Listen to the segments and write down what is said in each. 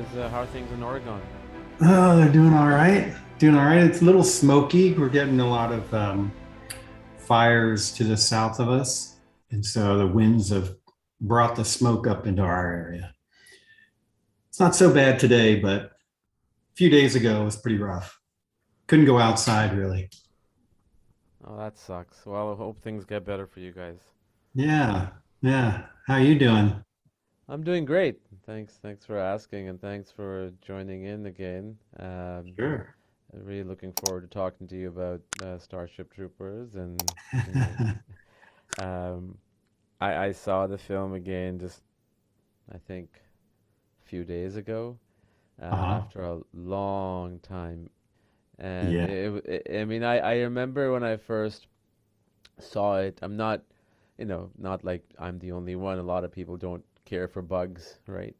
How are things in Oregon? Oh, they're doing all right. Doing all right. It's a little smoky. We're getting a lot of fires to the south of us. And so the winds have brought the smoke up into our area. It's not so bad today, but a few days ago it was pretty rough. Couldn't go outside really. Oh, that sucks. Well, I hope things get better for you guys. Yeah. Yeah. How you doing? I'm doing great. Thanks for asking, and thanks for joining in again. Sure. I'm really looking forward to talking to you about Starship Troopers, and you know, um, I saw the film again just I think a few days ago, Uh-huh. after a long time, and Yeah. I mean, I remember when I first saw it. I'm not, not like I'm the only one. A lot of people don't care for bugs, right?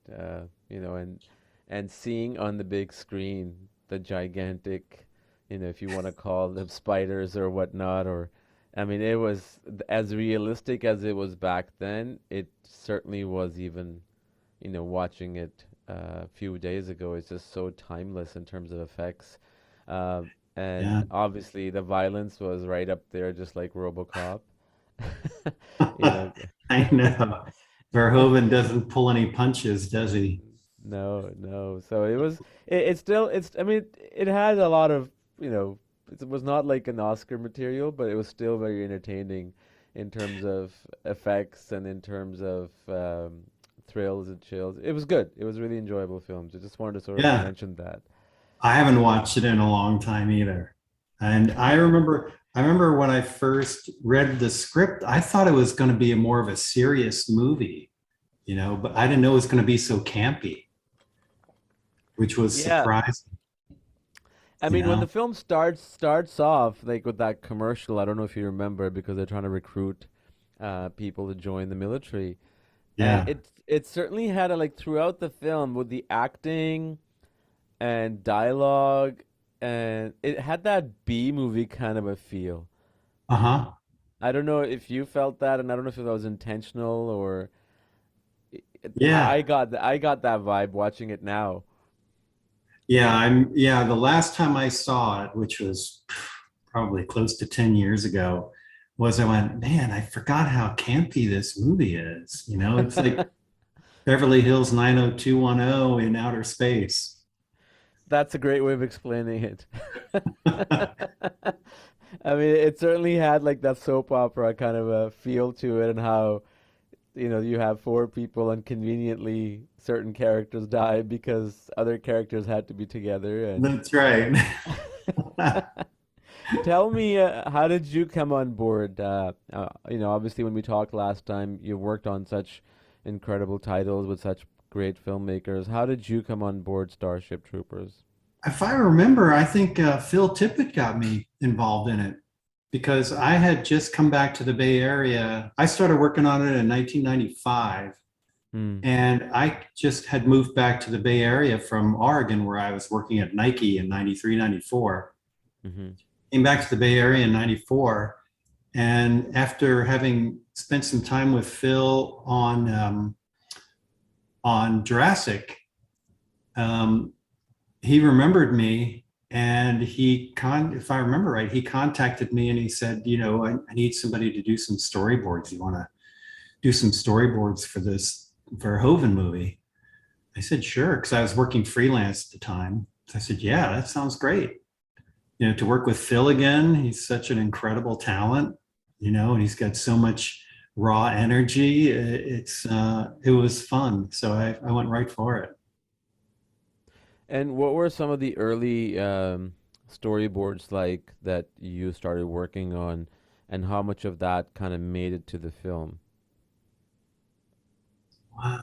And seeing on the big screen the gigantic, if you want to call them spiders or whatnot, or I mean, it was as realistic as it was back then. It certainly was even, watching it a few days ago. It's just so timeless in terms of effects. Uh, and Yeah. obviously the violence was right up there, just like Robocop. You know, I know. Verhoeven doesn't pull any punches, does he? no, no. So it's still, I mean, it had a lot of, it was not like an Oscar material, but it was still very entertaining in terms of effects and in terms of thrills and chills. It was good. It was really enjoyable films. I just wanted to sort of Yeah. mention that. I haven't watched it in a long time either. And I remember when I first read the script, I thought it was going to be a more of a serious movie, but I didn't know it was going to be so campy, which was Yeah. surprising, I you mean, when the know? film starts off like with that commercial, I don't know if you remember because they're trying to recruit people to join the military, and Yeah. it certainly had a like throughout the film with the acting and dialogue, and it had that B movie kind of a feel. Uh-huh. I don't know if you felt that, and I don't know if that was intentional or Yeah. I got that vibe watching it now. Yeah, the last time I saw it, which was probably close to 10 years ago, was I went, man, I forgot how campy this movie is. It's like Beverly Hills 90210 in outer space. That's a great way of explaining it. I mean, it certainly had like that soap opera kind of a feel to it, and how, you have four people and conveniently certain characters die because other characters had to be together. And That's right. tell me, how did you come on board? Obviously, when we talked last time, you worked on such incredible titles with such great filmmakers. How did you come on board Starship Troopers? If I remember, I think Phil Tippett got me involved in it because I had just come back to the Bay Area. I started working on it in 1995, Hmm. and I just had moved back to the Bay Area from Oregon, where I was working at Nike in 93, 94. Mm-hmm. Came back to the Bay Area in 94. And after having spent some time with Phil on Jurassic, um, he remembered me, and if I remember right, he contacted me and he said, I need somebody to do some storyboards. You want to do some storyboards for this Verhoeven movie? I said, sure, because I was working freelance at the time. So I said, yeah, that sounds great. To work with Phil again, he's such an incredible talent, and he's got so much raw energy. It was fun. So I went right for it. And what were some of the early storyboards like that you started working on, and how much of that kind of made it to the film? Wow.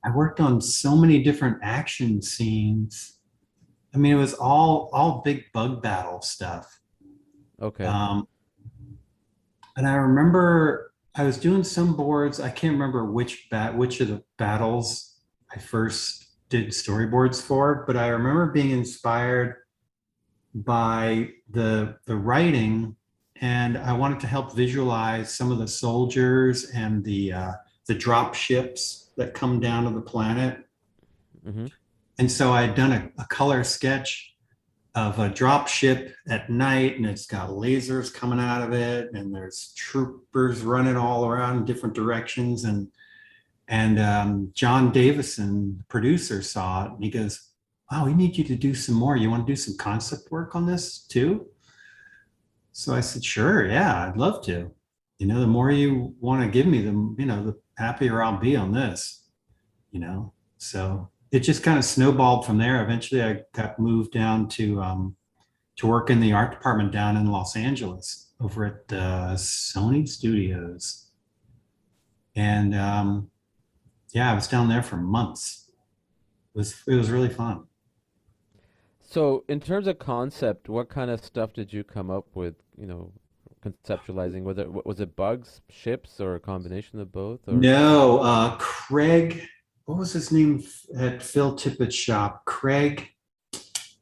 I worked on so many different action scenes. I mean, it was all big bug battle stuff. Okay. Um, and I remember I was doing some boards. I can't remember which of the battles I first did storyboards for, but I remember being inspired by the writing, and I wanted to help visualize some of the soldiers and the drop ships that come down to the planet. Mm-hmm. And so I had done a color sketch of a drop ship at night, and it's got lasers coming out of it, and there's troopers running all around in different directions. And John Davison, the producer, saw it, and he goes, "Wow, we need you to do some more. You want to do some concept work on this too?" So I said, "Sure, yeah, I'd love to. The more you want to give me, the happier I'll be on this. So it just kind of snowballed from there. Eventually, I got moved down to work in the art department down in Los Angeles over at Sony Studios, and yeah, I was down there for months. It was really fun. So, in terms of concept, what kind of stuff did you come up with, conceptualizing? Was it bugs, ships, or a combination of both, or No, Craig, what was his name at Phil Tippett's shop? Craig,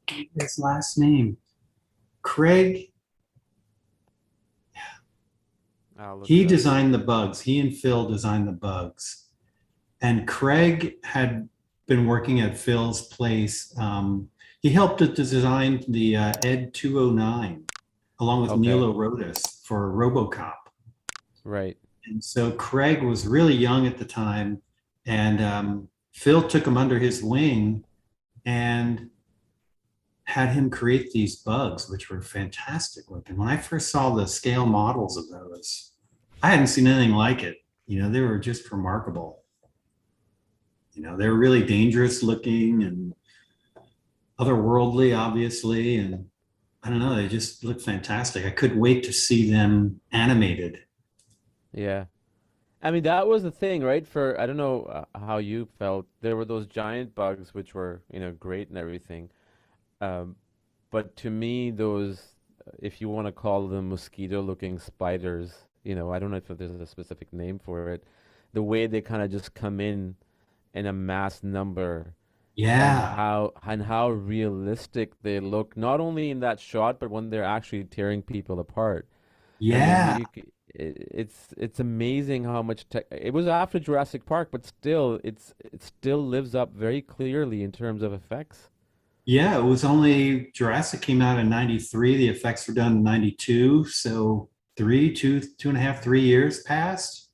his last name. Craig, I'll look he it up. designed the bugs. He and Phil designed the bugs. And Craig had been working at Phil's place. He helped to design the Ed 209 along with Okay, Nilo Rodis for Robocop. right. And so Craig was really young at the time, and Phil took him under his wing and had him create these bugs, which were fantastic looking. When I first saw the scale models of those, I hadn't seen anything like it. They were just remarkable. They were really dangerous looking and otherworldly, obviously. And I don't know, they just looked fantastic. I couldn't wait to see them animated. Yeah. I mean, that was the thing, right? I don't know how you felt. There were those giant bugs, which were, great and everything. Um, but to me, those, if you want to call them mosquito-looking spiders, I don't know if there's a specific name for it, the way they kind of just come in a mass number, and Yeah. how realistic they look, not only in that shot, but when they're actually tearing people apart. I mean, Yeah. it's amazing how much tech. It was after Jurassic Park, but still, it still lives up very clearly in terms of effects. Yeah. It was only Jurassic came out in 93. The effects were done in 92. So 2.5, 3 years passed.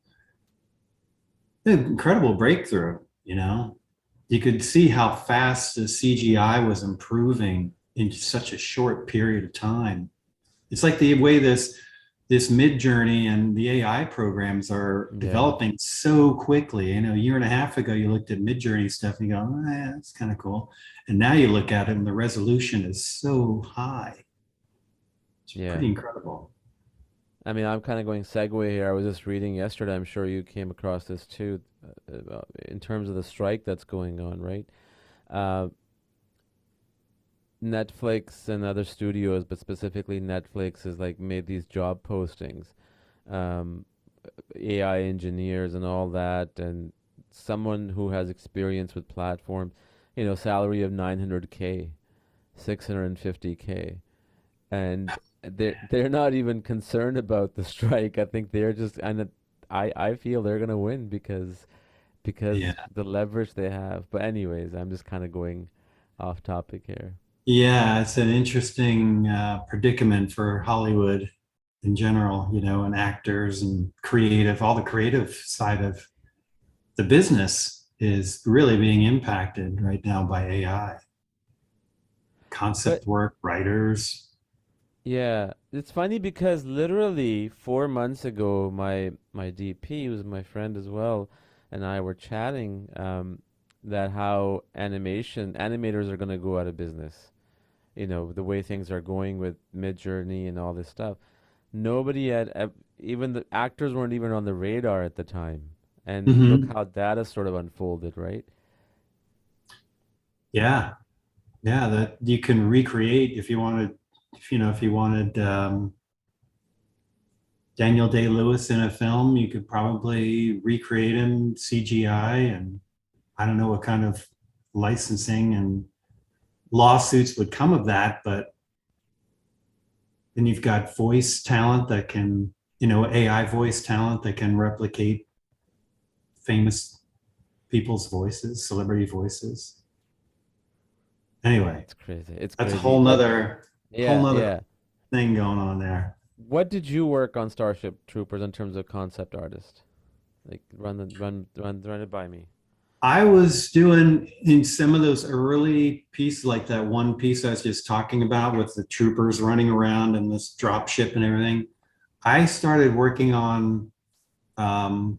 An incredible breakthrough, You could see how fast the CGI was improving in such a short period of time. It's like the way this mid journey and the AI programs are Yeah, developing so quickly. A year and a half ago, you looked at mid journey stuff and you go, oh, yeah, that's kind of cool. And now you look at it and the resolution is so high. It's yeah. pretty incredible. I mean, I'm kind of going segue here. I was just reading yesterday. I'm sure you came across this too, in terms of the strike that's going on, right? Uh, Netflix and other studios, but specifically Netflix, has like made these job postings, um, AI engineers and all that, and someone who has experience with platforms, salary of 900K, 650K, and they're not even concerned about the strike. I think they're just, and I feel they're gonna win because Yeah. the leverage they have. But anyways, I'm just kind of going off topic here. Yeah, it's an interesting predicament for Hollywood in general, and actors and all the creative side of the business is really being impacted right now by AI. But Concept work, writers. yeah, it's funny because literally 4 months ago, my DP, who's my friend as well, and I were chatting, that how animators are gonna go out of business. The way things are going with Midjourney and all this stuff. Nobody even the actors weren't even on the radar at the time. And look Hmm. how that has sort of unfolded, right? Yeah, yeah, that you can recreate if you wanted Daniel Day-Lewis in a film, you could probably recreate him CGI, and I don't know what kind of licensing and lawsuits would come of that, but then you've got voice talent that can, AI voice talent that can replicate famous people's voices, celebrity voices. Anyway, It's crazy. It's that's a crazy. But whole yeah, nother yeah. thing going on there. What did you work on Starship Troopers in terms of concept artist? Like run it by me. I was doing in some of those early pieces, like that one piece I was just talking about with the troopers running around and this drop ship and everything. I started working on um,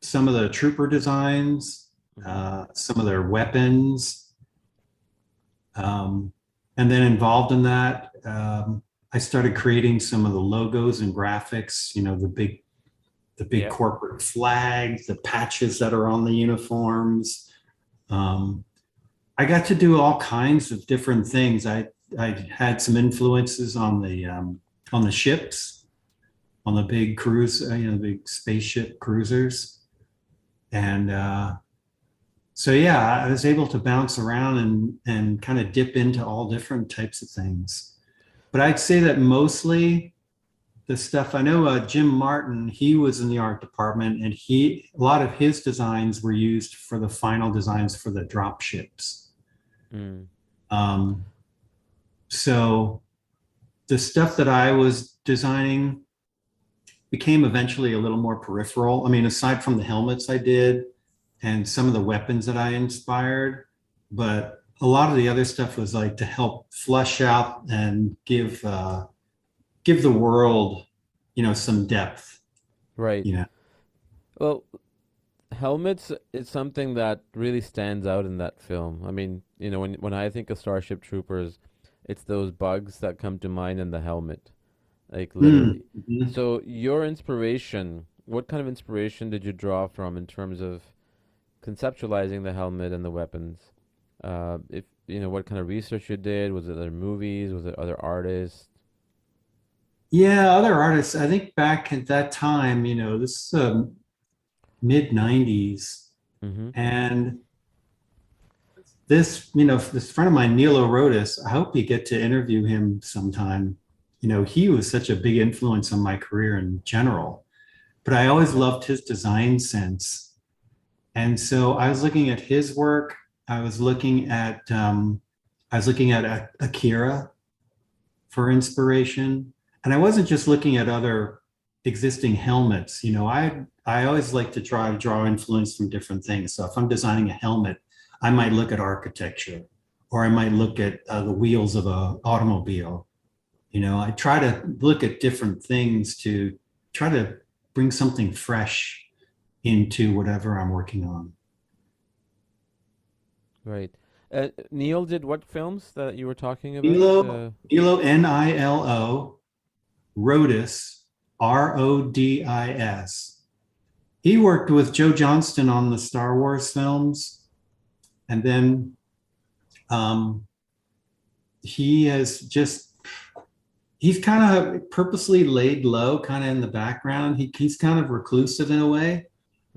some of the trooper designs, Hmm. some of their weapons, and then involved in that, I started creating some of the logos and graphics. You know, the big Yeah. corporate flags, the patches that are on the uniforms. Um, I got to do all kinds of different things. I had some influences on the ships, on the big cruise, the big spaceship cruisers, and so yeah, I was able to bounce around and kind of dip into all different types of things. But I'd say that mostly the stuff I know, Jim Martin, he was in the art department, and a lot of his designs were used for the final designs for the drop ships. Mm. Um, so the stuff that I was designing became eventually a little more peripheral. I mean, aside from the helmets I did and some of the weapons that I inspired, but a lot of the other stuff was like to help flush out and give the world, some depth, Right. you know. Well, helmets is something that really stands out in that film. I mean, when I think of Starship Troopers, it's those bugs that come to mind in the helmet, like Mm, literally. mhm. So your inspiration, what kind of inspiration did you draw from in terms of conceptualizing the helmet and the weapons? If what kind of research you did, was it other movies, was it other artists? Yeah, other artists. I think back at that time, this is mid 90s. Mm-hmm. And this friend of mine, Neil Orotis, I hope you get to interview him sometime. He was such a big influence on my career in general, but I always Yeah. loved his design sense. And so I was looking at his work. I was looking at Akira for inspiration. And I wasn't just looking at other existing helmets. I always like to try to draw influence from different things. So if I'm designing a helmet, I might look at architecture, or I might look at the wheels of a automobile. I try to look at different things to try to bring something fresh into whatever I'm working on. Right. Neil did what films that you were talking about? Nilo, Nilo, Rodis, Rodis. He worked with Joe Johnston on the Star Wars films, and then um, he has just he's kind of purposely laid low, kind of in the background. He's kind of reclusive in a way,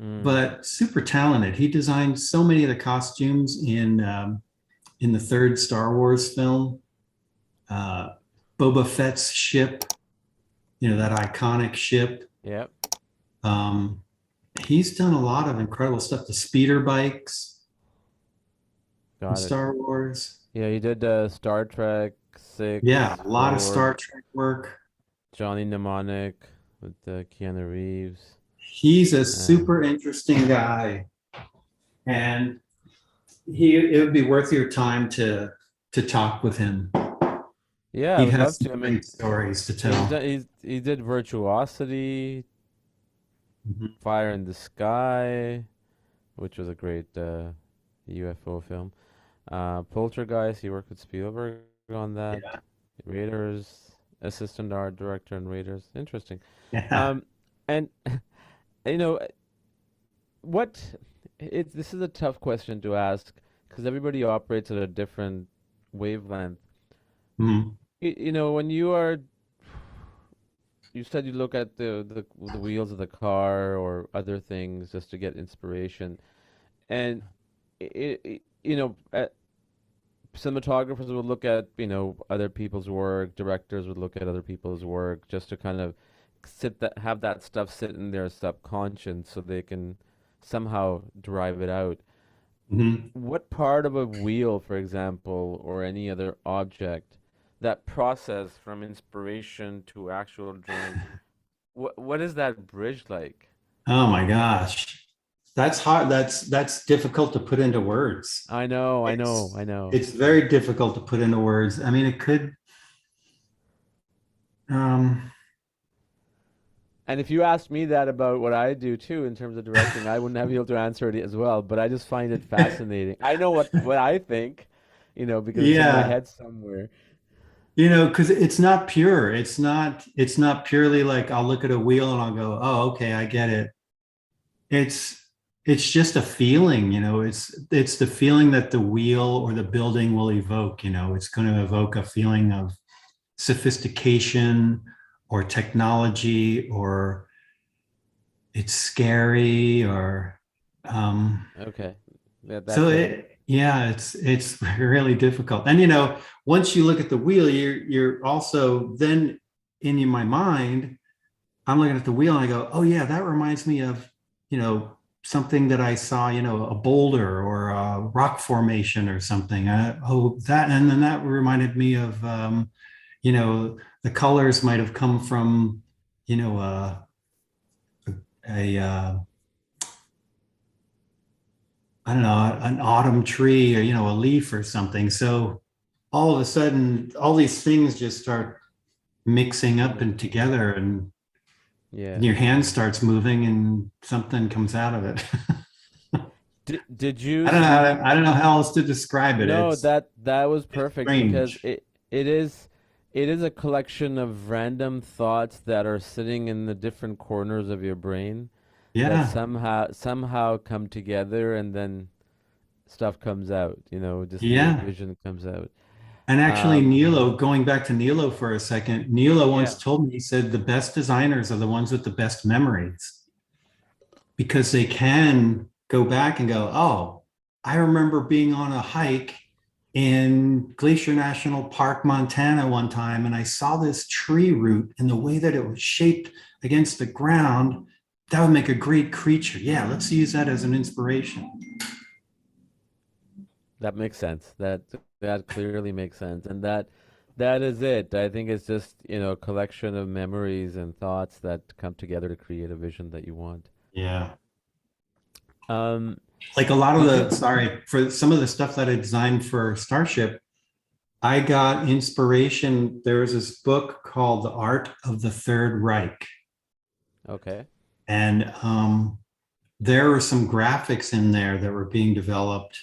Mm. but super talented. He designed so many of the costumes in the third Star Wars film. Uh, Boba Fett's ship, that iconic ship. Yep. Um, he's done a lot of incredible stuff. The speeder bikes in Got it. Star Wars. Yeah, you did Star Trek Yeah, 6, a lot of 4, Star Trek work. Johnny Mnemonic with Keanu Reeves. He's a Uh, super interesting guy, and it would be worth your time to talk with him. yeah, I He'd would have love some to. I mean, great stories to he's tell. done. He did Virtuosity, Mhm. Fire in the Sky, which was a great UFO film. Poltergeist. He worked with Spielberg on that. Yeah, Raiders, assistant art director in Raiders. Interesting. yeah. Um, and you know what? This is a tough question to ask because everybody operates at a different wavelength. Mhm. When you said you look at the wheels of the car or other things just to get inspiration, and cinematographers would look at other people's work, directors would look at other people's work just to kind of have that stuff sit in their subconscious so they can somehow derive it out. Mhm. What part of a wheel, for example, or any other object, that process from inspiration to actual drawing, what is that bridge like? Oh my gosh. That's hard. That's difficult to put into words. I know, I know, It's I know. it's very difficult to put into words. I mean, it could um And if you asked me that about what I do too in terms of directing, I wouldn't have been able to answer it as well. But I just find it fascinating. I know what I think, because it's in my yeah, head somewhere. because it's not pure. It's not purely like I'll look at a wheel and I'll go, "Oh, okay, I get it." It's it's just a feeling, it's the feeling that the wheel or the building will evoke, it's going to evoke a feeling of sophistication or technology, or it's scary, or Okay, yeah, so that's it. yeah, it's really difficult. And once you look at the wheel, you're also then in my mind, I'm looking at the wheel and I go, oh yeah, that reminds me of, something that I saw, a boulder or a rock formation or something. And then that reminded me of, the colors might have come from, you know, a I don't know, an autumn tree, or, a leaf or something. So all of a sudden, all these things just start mixing up Coming and together, and Yeah. your hand starts moving and something comes out of it. Did you I don't know see the I don't know how else to describe it. No, that was It's perfect because strange. it is a collection of random thoughts that are sitting in the different corners of your brain that Yeah. somehow come together and then stuff comes out, just the Yeah. vision comes out. And actually, Um, Nilo, going back to Nilo for a second, Nilo once yeah. told me, he said the best designers are the ones with the best memories, because they can go back and go, oh, I remember being on a hike in Glacier National Park, Montana one time, and I saw this tree root and the way that it was shaped against the ground. That would make a great creature. Yeah, let's use that as an inspiration. That makes sense. That clearly makes sense. And that is it. I think it's just, a collection of memories and thoughts that come together to create a vision that you want. Yeah. Um, Like a lot of did you sorry, for some of the stuff that I designed for Starship, I got inspiration. There was this book called The Art of the Third Reich. Okay. And there were some graphics in there that were being developed.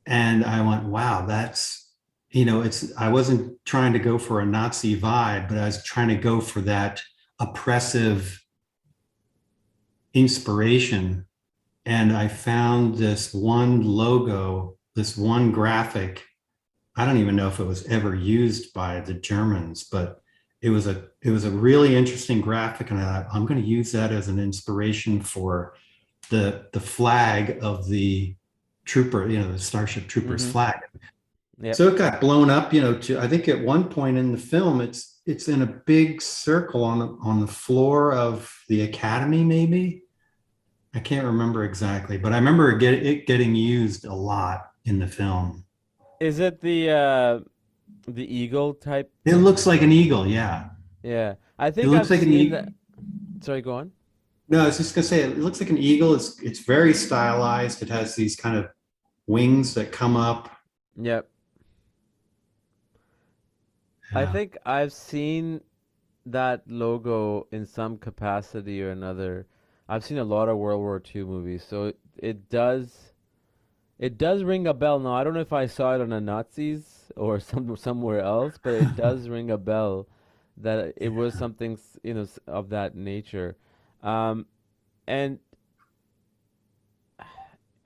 And I went, wow, I wasn't trying to go for a Nazi vibe, but I was trying to go for that oppressive inspiration. And I found this one logo, this one graphic. I don't even know if it was ever used by the Germans, but it was a really interesting graphic, and I'm going to use that as an inspiration for the flag of the trooper, the Starship Troopers Mm-hmm. flag. Yep. So it got blown up, to I think at one point in the film, it's in a big circle on the floor of the academy, maybe. I can't remember exactly, but I remember it getting used a lot in the film. Is it the eagle type It looks like an eagle, yeah. Yeah, I It think looks I've like an seen that. eagle. Sorry, go on. No, I was just gonna say it looks like an eagle. It's very stylized. It has these kind of wings that come up. Yep. I Yeah. think I've seen that logo in some capacity or another. I've seen a lot of World War II movies, so it does ring a bell. Now, I don't know if I saw it on the Nazis or somewhere else, but it does ring a bell that it was something, of that nature. Um, and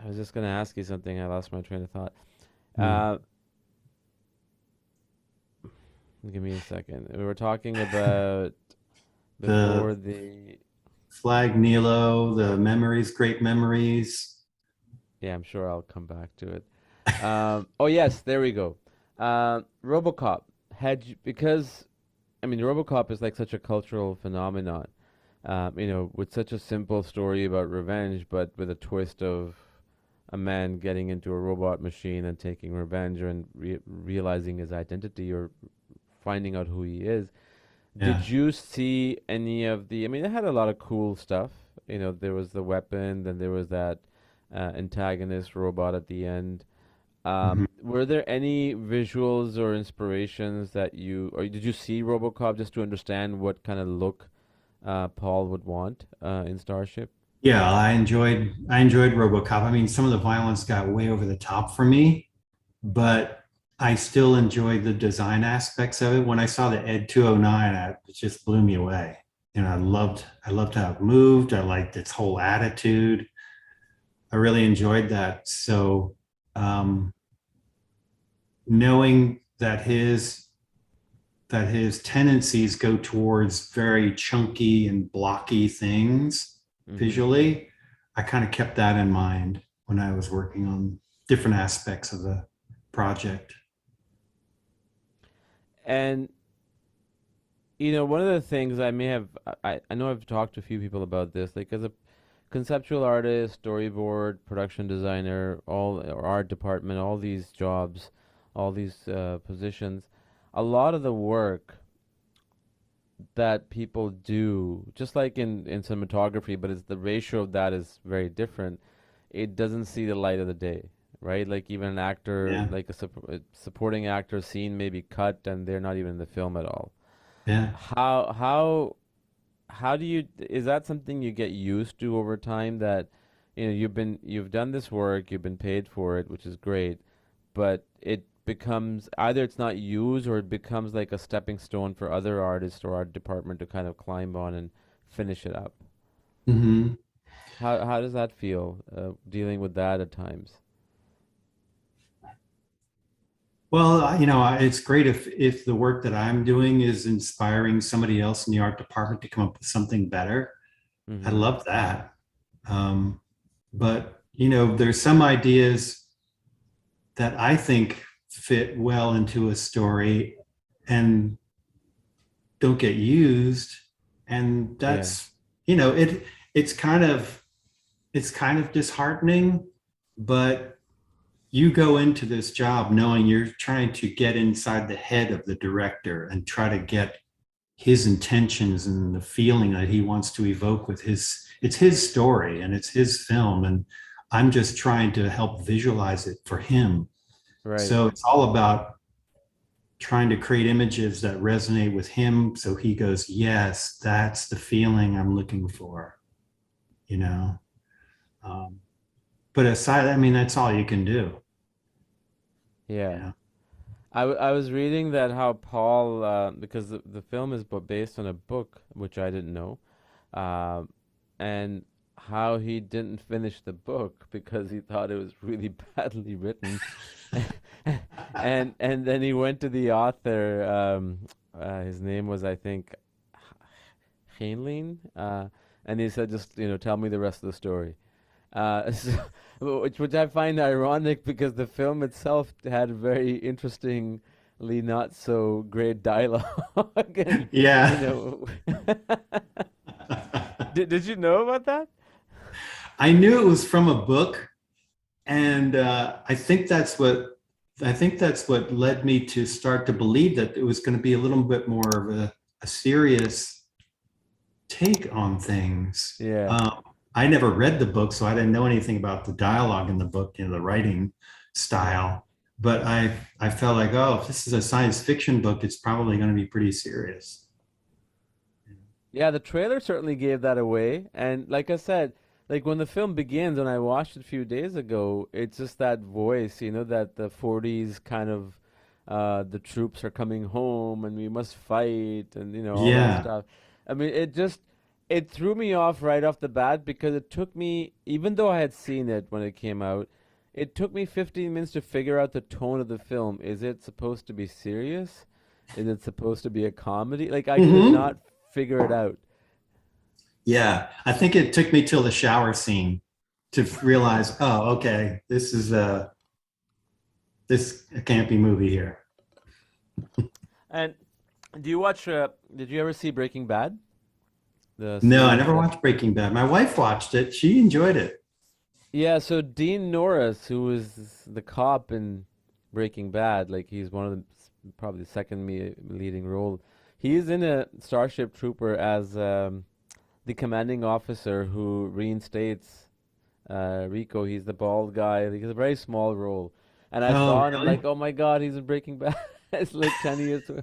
I was just gonna ask you something. I lost my train of thought. Hmm. Uh, Give me a second. We were talking about before The the. flag Nilo, the memories, great memories. Yeah, I'm sure I'll come back to it. Oh yes, there we go. RoboCop because I mean RoboCop is like such a cultural phenomenon. With such a simple story about revenge, but with a twist of a man getting into a robot machine and taking revenge and realizing his identity or finding out who he is. Did Yeah. you see any of the? I mean, it had a lot of cool stuff. You know, there was the weapon, then there was that antagonist robot at the end. Mhm. Were there any visuals or inspirations that you, or did you see RoboCop just to understand what kind of look Paul would want in Starship? Yeah, I enjoyed RoboCop. I mean, some of the violence got way over the top for me, but I still enjoyed the design aspects of it. When I saw the Ed 209, it just blew me away. And I loved how it moved. I liked its whole attitude. I really enjoyed that. So, um, knowing that his tendencies go towards very chunky and blocky things Mm-hmm. visually, I kind of kept that in mind when I was working on different aspects of the project. And one of the things I may have, I know I've talked to a few people about this, like as a conceptual artist, storyboard, production designer, all or art department, all these jobs, all these positions, a lot of the work that people do, just like in cinematography, but it's the ratio of that is very different. It doesn't see the light of the day, right? Like even an actor, Yeah, like a supporting actor scene may be cut and they're not even in the film at all. yeah. How do you, is that something you get used to over time that you've done this work, you've been paid for it, which is great, but it becomes either it's not used or it becomes like a stepping stone for other artists or art department to kind of climb on and finish it up. Hmm. How does that feel, dealing with that at times? Well, it's great if the work that I'm doing is inspiring somebody else in the art department to come up with something better. I Mm-hmm. love that. Um, but there's some ideas that I think fit well into a story and don't get used. And Yeah, that's, you know, it it's kind of it's kind of disheartening, but you go into this job knowing you're trying to get inside the head of the director and try to get his intentions and the feeling that he wants to evoke with it's his story and it's his film, and I'm just trying to help visualize it for him. right. So it's all about trying to create images that resonate with him so he goes, yes, that's the feeling I'm looking for, you know. um, but aside, I mean, that's all you can do, you Yeah. know. I was reading that how Paul, because the film is based on a book, which I didn't know, uh, and how he didn't finish the book because he thought it was really badly written, and then he went to the author. His name was, I think, Heinlein, and he said, just tell me the rest of the story. So, which I find ironic because the film itself had very interestingly not so great dialogue, and you Yeah. know, did you know about that? I knew it was from a book, and I think that's what led me to start to believe that it was going to be a little bit more of a serious take on things. Yeah, I never read the book, so I didn't know anything about the dialogue in the book, the writing style. But I felt like, oh, if this is a science fiction book, it's probably going to be pretty serious. yeah. The trailer certainly gave that away, and like I said, like when the film begins, and I watched it a few days ago, it's just that voice, that the '40s kind of. The troops are coming home and we must fight and all that Yeah. stuff. I mean, it threw me off right off the bat because it took me, even though I had seen it when it came out, it took me 15 minutes to figure out the tone of the film. Is it supposed to be serious? Is it supposed to be a comedy? Like I could Hmm. not figure it out. Yeah. I think it took me till the shower scene to realize, oh, okay, this a campy movie here. And do you watch? Did you ever see Breaking Bad, the No, I series never that? watched Breaking Bad. My wife watched it. She enjoyed it. Yeah, so Dean Norris, who was the cop in Breaking Bad, like he's one of the probably the second me leading role. He's in a Starship Trooper as the commanding officer who reinstates Rico. He's the bald guy. He has a very small role, and I Oh, saw it. I'm really? like, oh my god, he's in Breaking Bad. It's like 10 years ago.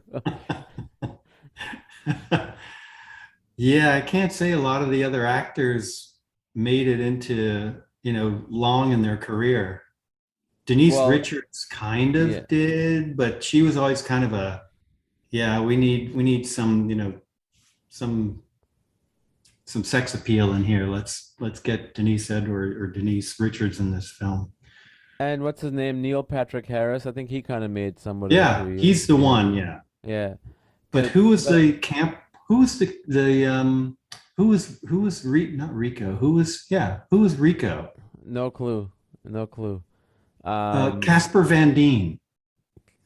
Yeah, I can't say a lot of the other actors made it into, long in their career. Denise Well, Richards kind yeah. of did, but she was always kind of yeah, we need some, some some sex appeal in here. Let's get Denise Edward or Denise Richards in this film. And what's his name? Neil Patrick Harris. I think he kind of made somewhat of a Yeah, career. he's the Yeah, one. Yeah, yeah. but 'Cause- who was but the camp? Who was the who was not Rico? Who was Rico? no clue. No clue. Um, Casper Van Dien.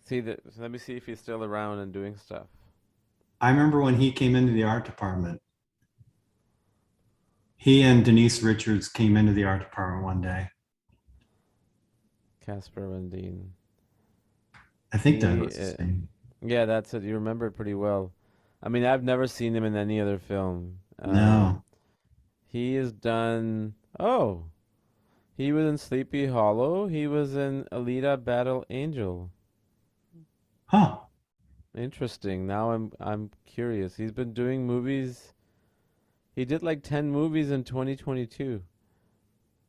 see that. Let me see if he's still around and doing stuff. I remember when he came into the art department. He and Denise Richards came into the art department one day. Casper Van Dien. I think that He, was his name. yeah, that's it. You remember it pretty well. I mean, I've never seen him in any other film. No. He has done. Oh, he was in Sleepy Hollow. He was in Alita: Battle Angel. Huh. Interesting. Now I'm curious. He's been doing movies. He did like 10 movies in 2022.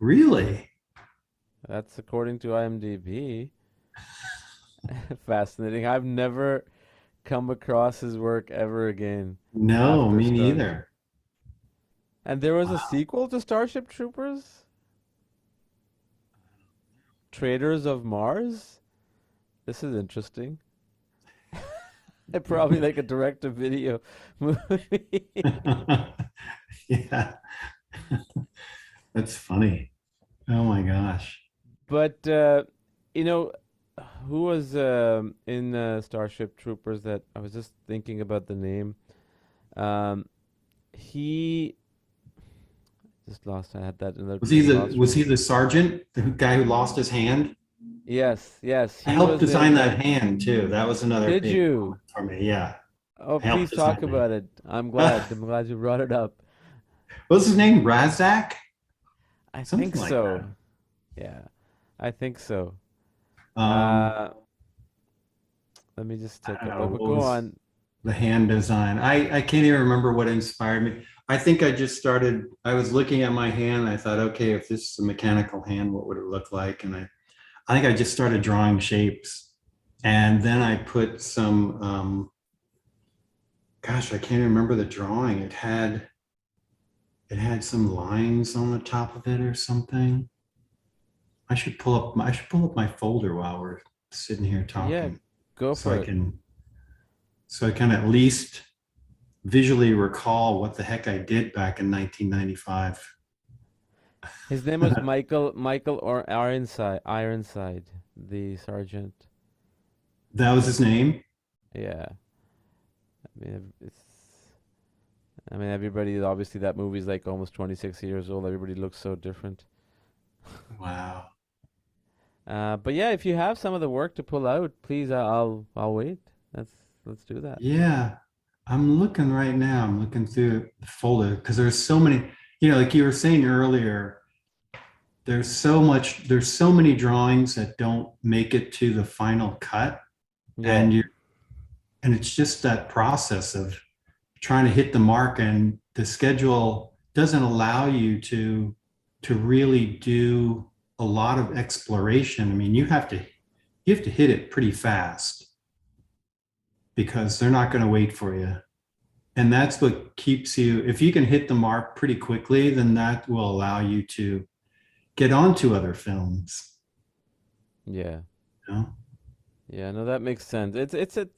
Really? That's according to IMDb. Fascinating. I've never come across his work ever again No, after me Star. neither. And there was a Wow. sequel to Starship Troopers? Traders of Mars? This is interesting. Probably like a direct-to-video movie. Yeah, that's funny. Oh my gosh. But you know, who was in Starship Troopers that I was just thinking about the name. Um, he just lost. I had that in the Was he in the the was nostrils. he the sergeant, the guy who lost his hand? Yes, yes, I he helped was design in. that hand too. That was another Did big you? moment for me. Yeah, Oh, I helped please talk design the about it. I'm hand. glad. I'm glad you brought it up. What was his name? Razak? I think Something like so. that. Yeah, I think so. Um, Uh, Let me just I take a don't know look. But what go was on. the hand design. I can't even remember what inspired me. I think I just started. I was looking at my hand. And I thought, okay, if this is a mechanical hand, what would it look like? And I think I just started drawing shapes, and then I put some. Gosh, I can't remember the drawing. It had some lines on the top of it or something. I should pull up my folder while we're sitting here Yeah, talking, go so for I it. can so I can at least visually recall what the heck I did back in 1995. His name was Michael or Ironside, the sergeant. That was his name. Yeah. It's. I mean, everybody. Obviously, that movie's like almost 26 years old. Everybody looks so different. Wow. But yeah, if you have some of the work to pull out, please, I'll wait. Let's let's do that. Yeah, I'm looking right now. I'm looking through the folder because there's so many, like you were saying earlier, there's so many drawings that don't make it to the final cut. Yeah, And it's just that process of trying to hit the mark, and the schedule doesn't allow you to really do a lot of exploration. I mean, you have to hit it pretty fast because they're not going to wait for you. And that's what keeps you, if you can hit the mark pretty quickly, then that will allow you to get onto other films, yeah, you know? yeah. No, that makes sense. It's a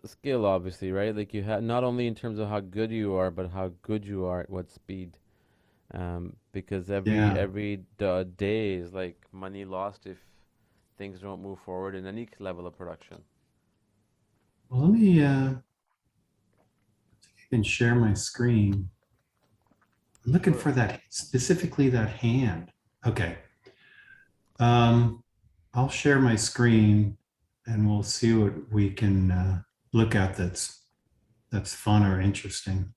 skill, obviously, right? Like you have not only in terms of how good you are, but how good you are at what speed. Because Yeah. every day is like money lost if things don't move forward in any level of production. Well, let me I can share my screen. I'm looking Sure. for that, specifically that hand. Okay. Um, I'll share my screen and we'll see what we can look at that's fun or interesting.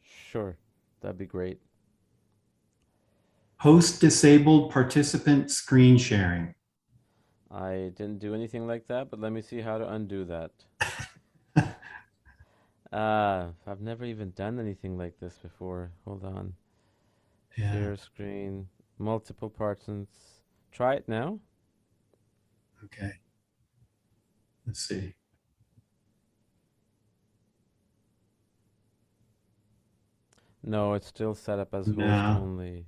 Sure. That'd be great. Host disabled participant screen sharing. I didn't do anything like that, but let me see how to undo that. I've never even done anything like this before. Hold on. Yeah. Share screen, multiple partners. Try it now. Okay. Let's see. No, it's still set up as host No, only.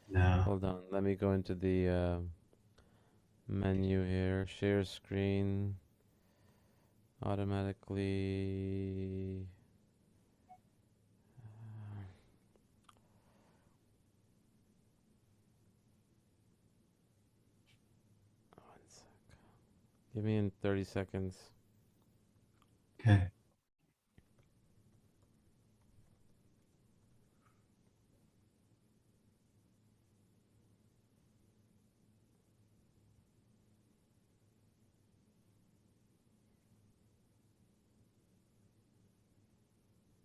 no. Hold on. Let me go into the menu here. Share screen. Automatically. One sec. Give me in 30 seconds. Okay.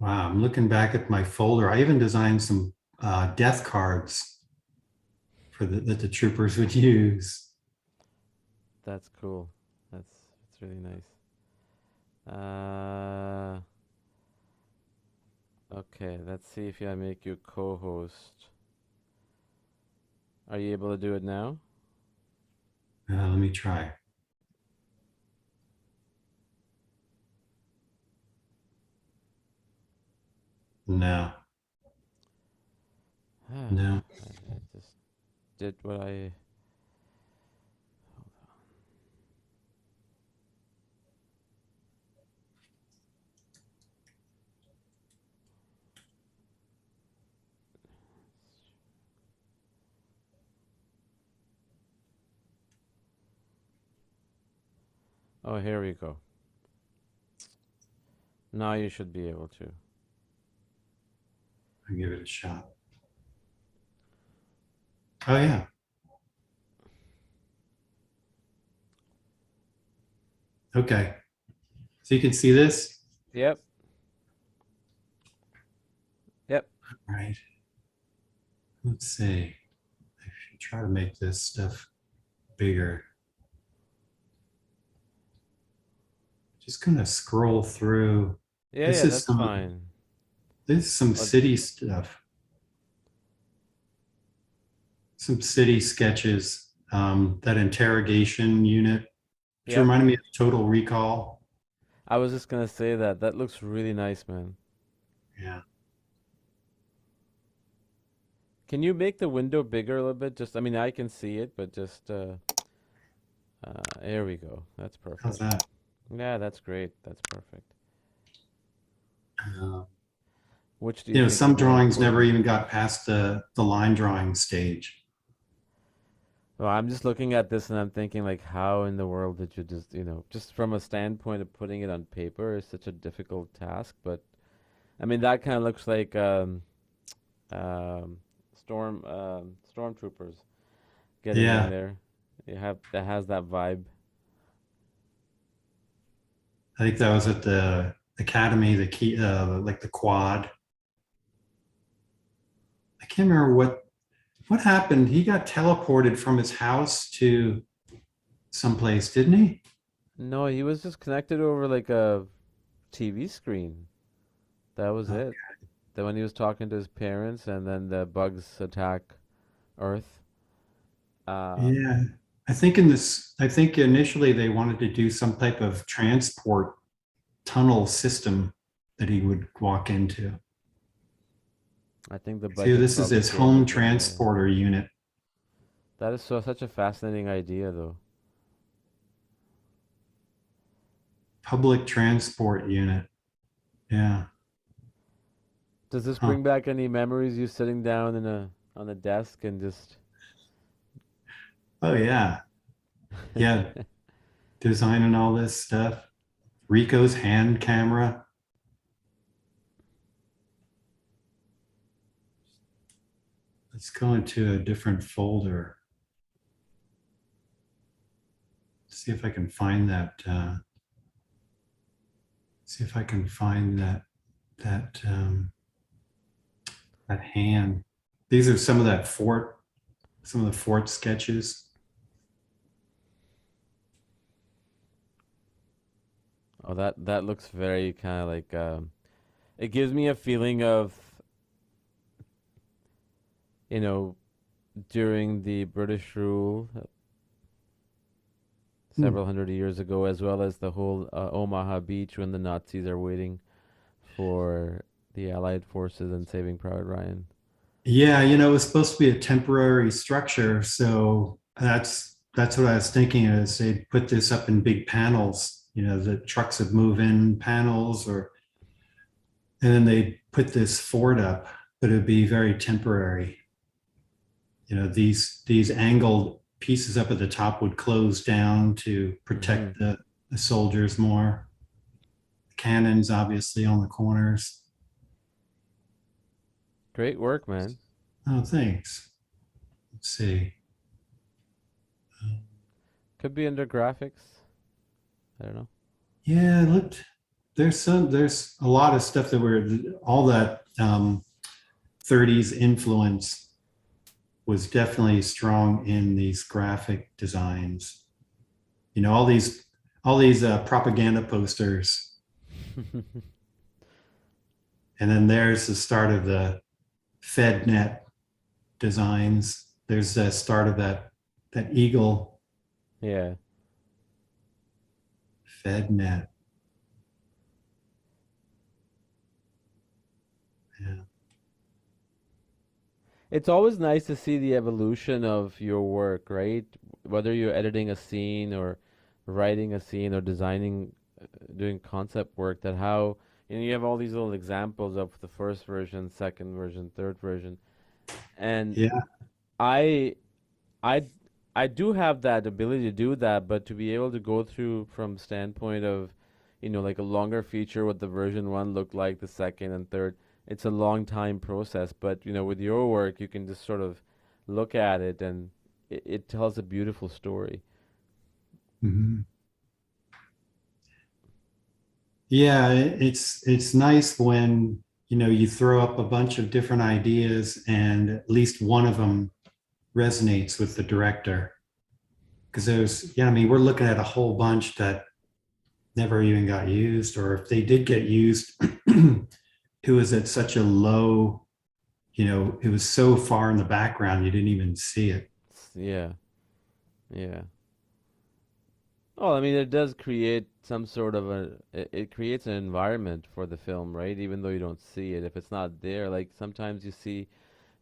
Wow, I'm looking back at my folder. I even designed some death cards for that the troopers would use. That's cool. That's really nice. Uh, okay, let's see if I make you co-host. Are you able to do it now? Let me try. No, no. I just did what I. Oh, here we go. Now you should be able to. I'll give it a shot. Oh yeah. Okay. So you can see this? Yep. Yep. All right. Let's see. I should try to make this stuff bigger. Just gonna scroll through. Yeah, This yeah, is that's some fine. this is some Oh, city stuff. Some city sketches. That interrogation unit, which yep. reminded me of Total Recall. I was just gonna say that. That looks really nice, man. Yeah. Can you make the window bigger a little bit? Just, I mean, I can see it, but just, here we go. That's How's perfect. that? Yeah, that's great. That's perfect. Uh, Which do you think is some more drawings never important? even got past the line drawing stage. Well, I'm just looking at this and I'm thinking, like, how in the world did you just, just from a standpoint of putting it on paper is such a difficult task. But I mean, that kind of looks like um, stormtroopers getting in Yeah, there. You have that has that vibe. I think that was at the academy, the key, like the quad. I can't remember what happened. He got teleported from his house to someplace, didn't he? No, he was just connected over like a TV screen. That was Uh, it. Then when he was talking to his parents, and then the bugs attack Earth. Um, yeah, I think in this, I think initially they wanted to do some type of transport tunnel system that he would walk into. I think the See, budget this is probably his came home with the. transporter unit, That is such a fascinating idea, though. public transport unit. Yeah. Does this Huh. bring back any memories? You sitting down in a on a desk and just. Oh yeah. Yeah. Designing all this stuff. Rico's hand camera. let's go into a different folder. See if I can find that. See if I can find that that hand. These are some of that fort, some of the fort sketches. Oh, that looks very kind of like it gives me a feeling of, you know, during the British rule Hmm. several hundred years ago, as well as the whole Omaha Beach when the Nazis are waiting for the Allied forces and Saving Private Ryan. Yeah, it was supposed to be a temporary structure, so that's what I was thinking is they put this up in big panels. The trucks would move in panels, or and then they put this fort up, but it would be very temporary. These angled pieces up at the top would close down to Hmm. protect the soldiers more. Cannons, obviously, on the corners. Great work, man. Oh, thanks. Let's see. Could be under graphics. I don't know. Yeah, it looked. There's a lot of stuff that were all that 30s influence was definitely strong in these graphic designs. All these propaganda posters, and then there's the start of the FedNet designs. There's the start of that eagle. Yeah. FedNet. Yeah. It's always nice to see the evolution of your work, right? Whether you're editing a scene or writing a scene or designing, doing concept work, that how, you have all these little examples of the first version, second version, third version. And Yeah. I I I do have that ability to do that, but to be able to go through from standpoint of, like a longer feature, what the version one looked like, the second and third, it's a long time process. But with your work, you can just sort of look at it and it tells a beautiful story. Mhm. Yeah, it's nice when you throw up a bunch of different ideas and at least one of them resonates with the director. Because I mean, we're looking at a whole bunch that never even got used, or if they did get used, it was at such a low, it was so far in the background you didn't even see it. Yeah, yeah. Well, I mean, it does create some sort of it creates an environment for the film, right? Even though you don't see it, if it's not there, like sometimes you see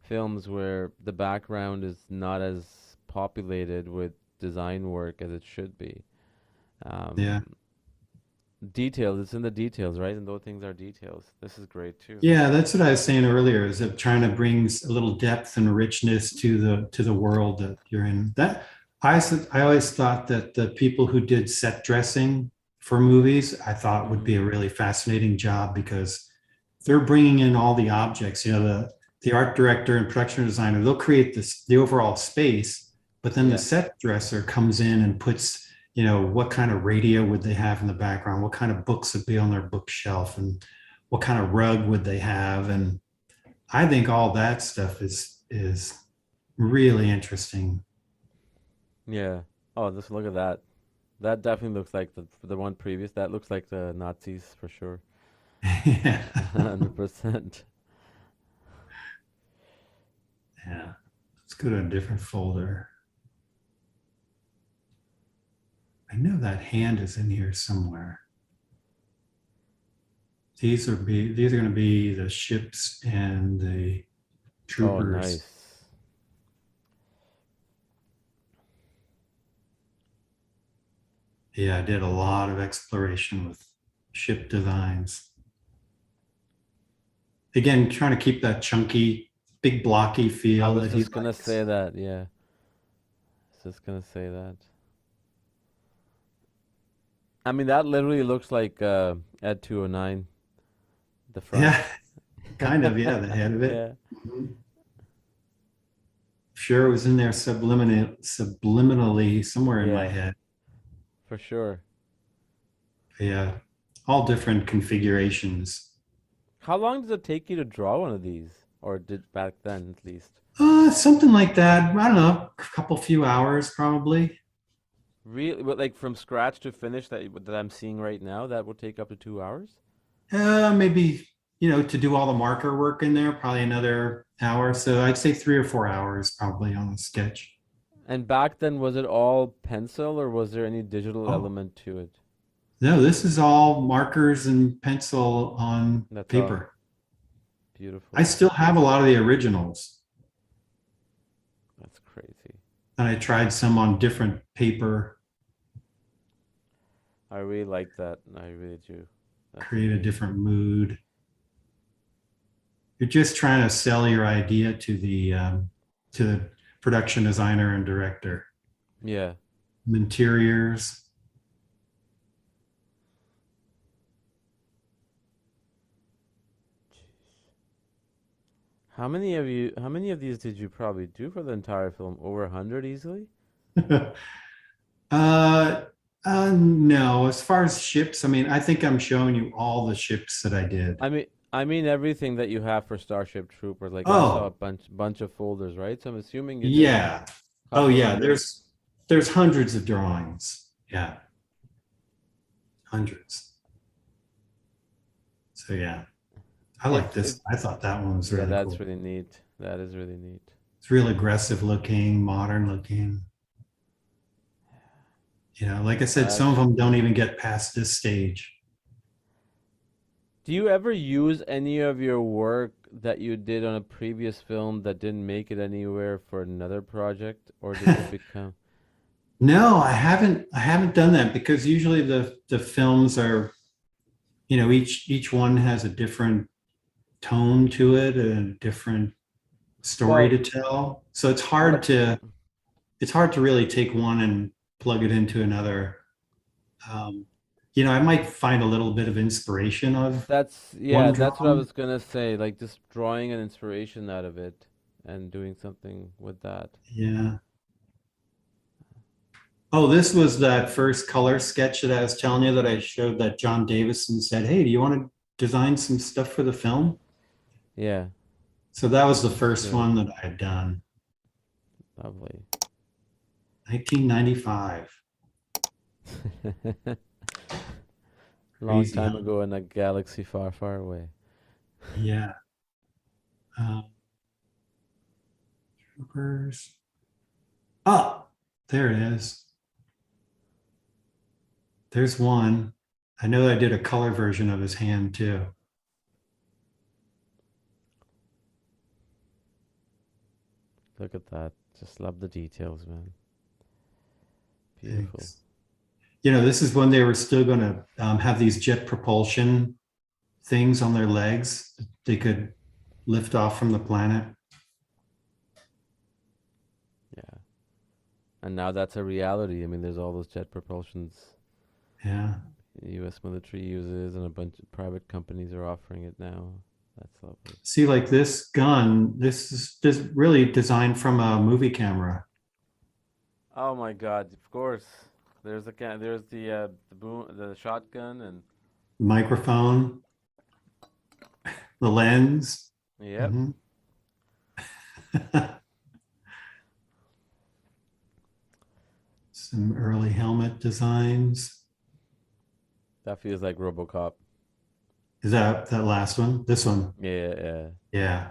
films where the background is not as populated with design work as it should be. Yeah. Um, Details, it's in the details, right? And those things are details. This is great too. Yeah, that's what I was saying earlier, is of trying to bring a little depth and richness to the world that you're in. I always thought that the people who did set dressing for movies, I thought would be Hmm. a really fascinating job because they're bringing in all the objects. The art director and production designer, they'll create the overall space, but then the Yeah. set dresser comes in and puts, what kind of radio would they have in the background? What kind of books would be on their bookshelf? And what kind of rug would they have? And I think all that stuff is really interesting. Yeah. Oh, just look at that. That definitely looks like the one previous. That looks like the Nazis for sure. Yeah. 100%. Yeah. Let's go to a different folder. I know that hand is in here somewhere. These are going to be the ships and the Oh, troopers. nice. Yeah, I did a lot of exploration with ship designs. Again, trying to keep that chunky, big blocky I feel was that he just gonna likes. say that. Yeah. I was just gonna say that. I mean, that literally looks like Ed 209, the front. Yeah, kind of. Yeah, the head of it. Yeah. Mhm. sure it was in there subliminally somewhere in my Yeah, head. for sure. Yeah, all different configurations. How long does it take you to draw one of these? Or did back then at least? Something like that. I don't know, a couple few hours probably. Really, but like from scratch to finish that I'm seeing right now, that would take up to 2 hours? Maybe, to do all the marker work in there, probably another hour. So I'd say 3 or 4 hours probably on a sketch. And back then, was it all pencil or was there any digital Oh, element to it? no, this is all markers and pencil on That's all. paper. I Beautiful. still have a lot of the originals, That's crazy. and I tried some on different paper, I really like that. I really do. That's create a amazing. different mood. You're just trying to sell your idea to the production designer and director. Yeah. Interiors. How many of these did you probably do for the entire film? Over 100 easily? uh, no, as far as ships, I mean, I think I'm showing you all the ships that I did. I mean everything that you have for Starship Troopers. Like I saw a Oh, bunch of folders, right? So I'm assuming you did yeah. a Oh, couple yeah. hundred. There's hundreds of drawings. Yeah, hundreds. So yeah, I like It this. I thought that one was Yeah, really that's cool. really neat. That is really neat. It's real aggressive looking, modern looking. Like I said, some of That's them don't even get past this stage. Do you ever use any of your work that you did on a previous film that didn't make it anywhere for another project, or does it become? No, I haven't. I haven't done that because usually the films are, each one has a different tone to it, a different story Well, to tell. So it's hard what to it's hard to really take one and plug it into another. Um, I might find a little bit of inspiration of one that's what I drawing. was gonna say, like just drawing an inspiration out of it and doing something with that. Yeah. Oh, this was that first color sketch that I was telling you that I showed that John Davison said, "Hey, do you want to design some stuff for the film?" Yeah, So that was the that's first good. one that I had done, Lovely. 1995. Long Crazy, time huh? ago in a galaxy far, far away. Yeah. Troopers. Oh, there it is. There's one. I know I did a color version of his hand too. Look at that. Just love the details, man. Beautiful. Thanks. This is when they were still going to have these jet propulsion things on their legs. They could lift off from the planet. Yeah. And now that's a reality. I mean, there's all those jet propulsions Yeah. the U.S. military uses, and a bunch of private companies are offering it now. That's lovely. See, like this gun, this is just really designed from a movie camera. Oh my God! Of course, there's the shotgun, and Microphone, the lens. yep, Mhm. Some early helmet designs. that feels like Robocop. Is that last one? This one? Yeah, yeah. Yeah.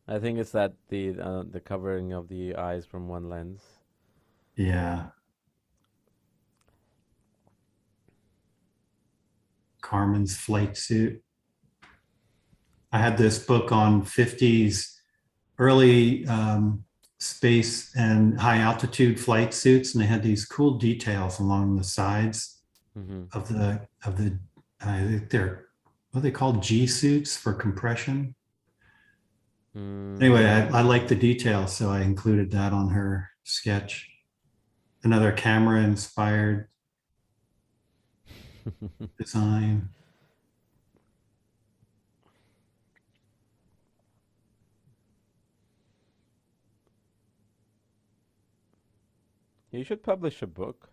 I think it's the covering of the eyes from one lens. Yeah. Carmen's flight suit. I had this book on 50s early space and high altitude flight suits, and they had these cool details along the sides Mm-hmm. of the I think they're what they call G suits for compression. Anyway, Mm. I like the details, so I included that on her sketch. Another camera inspired design. You should publish a book.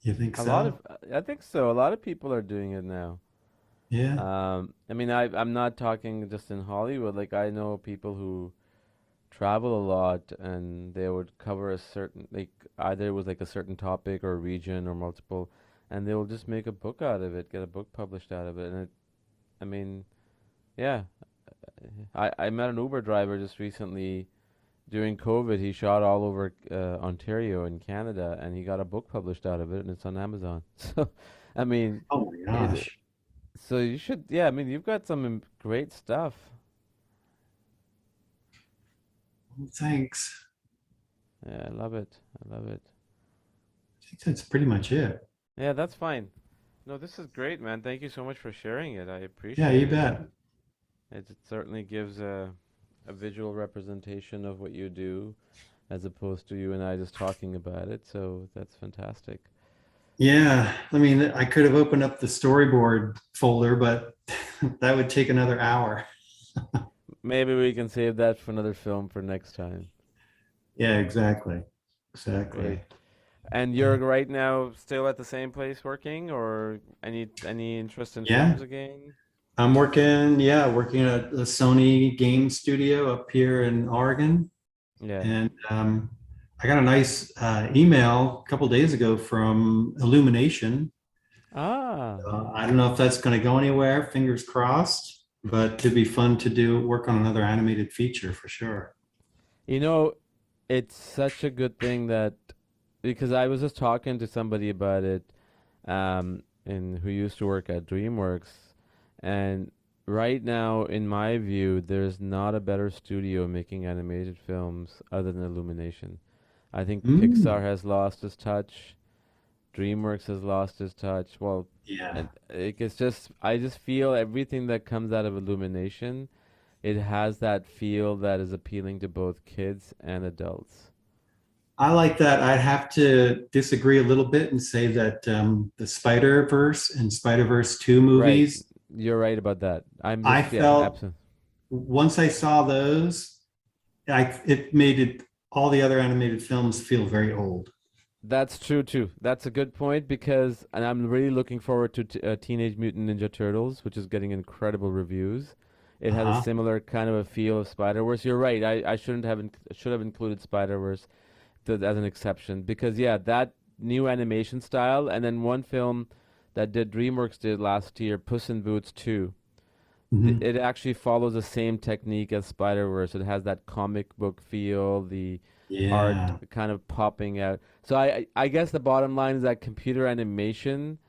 You think A lot of, so? I think so. A lot of people are doing it now. Yeah. I mean, I'm not talking just in Hollywood. Like I know people who travel a lot and they would cover a certain like either it was like a certain topic or region or multiple, and they will just make a book out of it, get a book published out of it. And it, I mean, yeah, I met an Uber driver just recently during COVID. He shot all over Ontario in Canada, and he got a book published out of it, and it's on Amazon. So, I mean, Oh my it. gosh. So you should, yeah. I mean, you've got some great stuff. Well, thanks. Yeah, I love it. I love it. I think that's pretty much it. Yeah, that's fine. No, this is great, man. Thank you so much for sharing it. I Yeah, you appreciate it. bet. It certainly gives a visual representation of what you do as opposed to you and I just talking about it. So that's fantastic. Yeah, I mean, I could have opened up the storyboard folder, but that would take another hour. Maybe we can save that for another film for next time. Yeah, exactly. Great. Exactly. And you're right now still at the same place working, or any interest in Yeah, films again? I'm working at a Sony game studio up here in Oregon. Yeah. And I got a nice email a couple days ago from Illumination. Ah, I don't know if that's going to go anywhere, fingers crossed, but it'd be fun to do work on another animated feature for sure. you know, it's such a good thing that because I was just talking to somebody about it, and who used to work at DreamWorks, and right now, in my view, there's not a better studio making animated films other than Illumination. I think Pixar Mm, has lost its touch. DreamWorks has lost its touch. Well, yeah. and it's just I just feel everything that comes out of Illumination, it has that feel that is appealing to both kids and adults. I like that. I'd have to disagree a little bit and say that the Spider-Verse and Spider-Verse 2 Right. movies, You're right about that. I'm I just, yeah, felt absolutely. once I saw those, it made it all the other animated films feel very old. That's true too. That's a good point because, and I'm really looking forward to Teenage Mutant Ninja Turtles, which is getting incredible reviews. It has a Uh-huh. similar kind of a feel of Spider-Verse. You're right. I shouldn't have should have included Spider-Verse as an exception because yeah, that new animation style, and then one film that did DreamWorks did last year, Puss in Boots 2. Mhm. It actually follows the same technique as Spider-Verse. It has that comic book feel, the art Yeah. kind of popping out. So I guess the bottom line is that computer animation,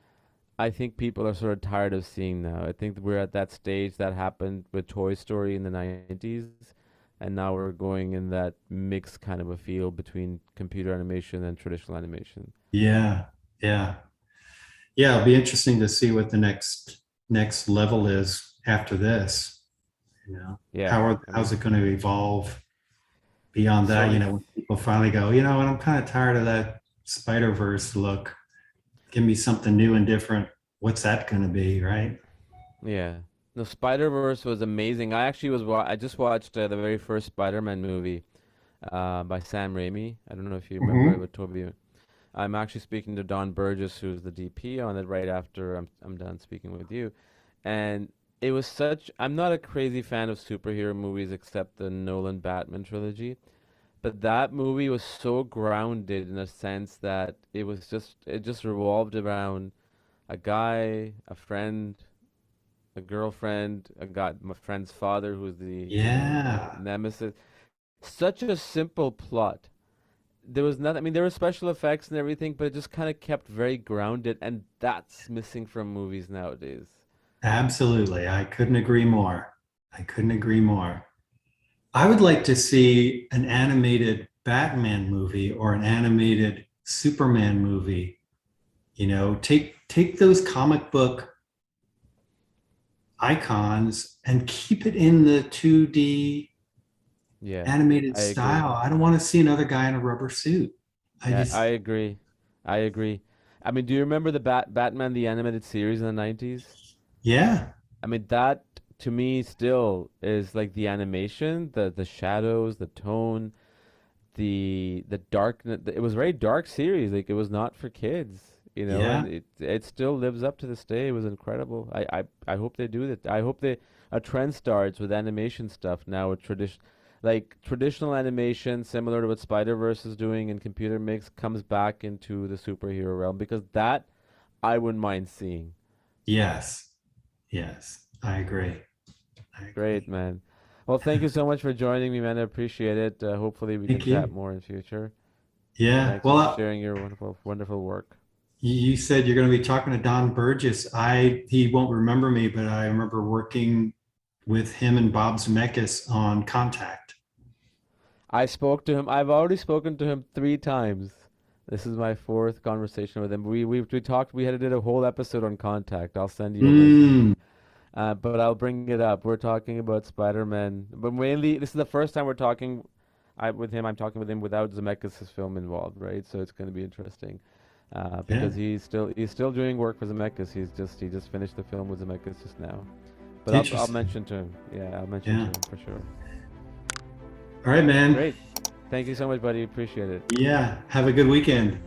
I think people are sort of tired of seeing now. I think we're at that stage that happened with Toy Story in the 90s, and now we're going in that mixed kind of a feel between computer animation and traditional animation. Yeah. Yeah. Yeah. It'll be interesting to see what the next level is after this. You know, Yeah, I how's mean, it going to evolve beyond that? Sony, When people finally go, and I'm kind of tired of that Spider-Verse look. Give me something new and different. What's that going to be, right? yeah. No, Spider-Verse was amazing. I just watched the very first Spider-Man movie by Sam Raimi. I don't know if you remember it Hmm. with Toby. I'm actually speaking to Don Burgess, who's the DP on it, right after I'm done speaking with you. And it was such. I'm not a crazy fan of superhero movies except the Nolan Batman trilogy, but that movie was so grounded in a sense that it just revolved around a guy, a friend, a girlfriend, a guy, my friend's father, who's the Yeah, nemesis. Such a simple plot. There was nothing. I mean, there were special effects and everything, but it just kind of kept very grounded, and that's missing from movies nowadays. absolutely. I couldn't agree more. I couldn't agree more. I would like to see an animated Batman movie or an animated Superman movie. Take those comic book icons and keep it in the 2D Yeah, animated I agree. style. I don't want to see another guy in a rubber suit. I I just, agree. I agree. I mean, do you remember the Batman the animated series in the 90s? yeah, I mean, that to me still is like the animation, the shadows, the tone. the dark. It was a very dark series. Like it was not for kids, you know, Yeah. and it still lives up to this day. It was incredible. I hope they do that. I hope they a trend starts with animation stuff now with traditional animation, similar to what Spider-Verse is doing and computer mix, comes back into the superhero realm because that I wouldn't mind seeing. Yes. Yes. I agree. I Great, agree. man. Well, thank you so much for joining me, man. I appreciate it. Hopefully, we can Thank chat you. more in future. Yeah. Thanks Well, for sharing your wonderful, wonderful work. you said you're going to be talking to Don Burgess. He won't remember me, but I remember working with him and Bob Zemeckis on Contact. I spoke to him. I've already spoken to him 3 times. This is my fourth conversation with him. We talked. We had did a whole episode on Contact. I'll send you a link. Mm, But I'll bring it up. We're talking about Spider-Man, but mainly this is the first time we're talking. With him. I'm talking with him without Zemeckis' film involved, right? So it's going to be interesting. yeah. Because he's still doing work for Zemeckis. He just finished the film with Zemeckis just now. But I'll Interesting. mention to him. Yeah, I'll mention to Yeah. him for sure. All right, man. Great. Thank you so much, buddy. Appreciate it. Yeah. Have a good weekend.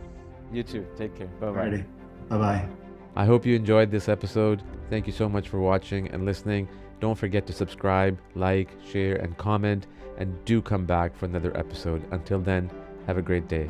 You too. Take care. Bye All bye. righty. Bye-bye. I hope you enjoyed this episode. Thank you so much for watching and listening. Don't forget to subscribe, like, share, and comment. And do come back for another episode. Until then, have a great day.